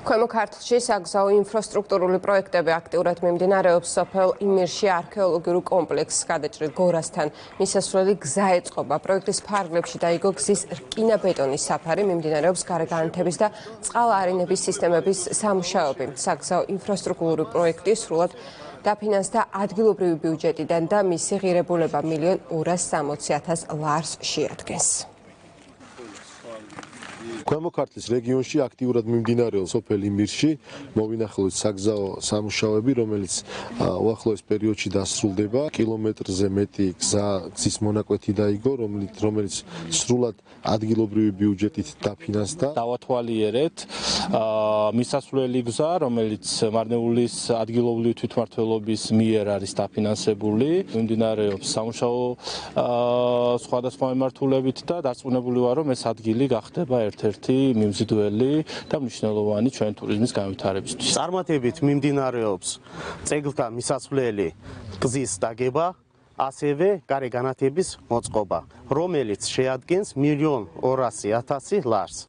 ქვემო ქართლში საგზაო ინფრასტრუქტურული პროექტები აქტიურად მიმდინარეობს. სოფელ იმირში არქეოლოგიურ კომპლექსს გადაჭრილ გორასთან მისასვლელი გზა ეწყობა. პროექტის ფარგლებში დაიგო გზის რკინა-ბეტონის საფარი, მიმდინარეობს გარეგანათების და წყალარინების სისტემების სამუშაოები. საგზაო ინფრასტრუქტურული პროექტი სრულად დაფინანსდა ადგილობრივი ბიუჯეტიდან და მისი ღირებულება 1.260.000 ლარს შეადგენს. ქვემო ქართლის რეგიონში აქტიურად მიმდინარეობს სოფელ იმირში მოვინახულეთ საგზაო სამუშაოები, რომელიც უახლოეს პერიოდში დასრულდება. კილომეტრზე მეტი გზის მონაკვეთი დაიგო, რომელიც სრულად ადგილობრივი ბიუჯეტით დაფინანსდა. დავათვალიერეთ მისასვლელი გზა, რომელიც მარნეულის ადგილობრივი თვითმმართველობის მიერ არის დაფინანსებული. მიმდინარეობს სამუშაო სხვადასხვა მიმართულებით და დარწმუნებული ვარ, რომ ეს ადგილი გახდება ერთ-ერთი მიმზიდველი და მნიშვნელოვანი ჩვენ ტურიზმის განვითარებისთვის. წარმატებით მიმდინარეობს წეგლთა მისასვლელი გზის დაგება, ასევე გარეგანათების მოწყობა, რომელიც შეადგენს 1.200.000 ლარს.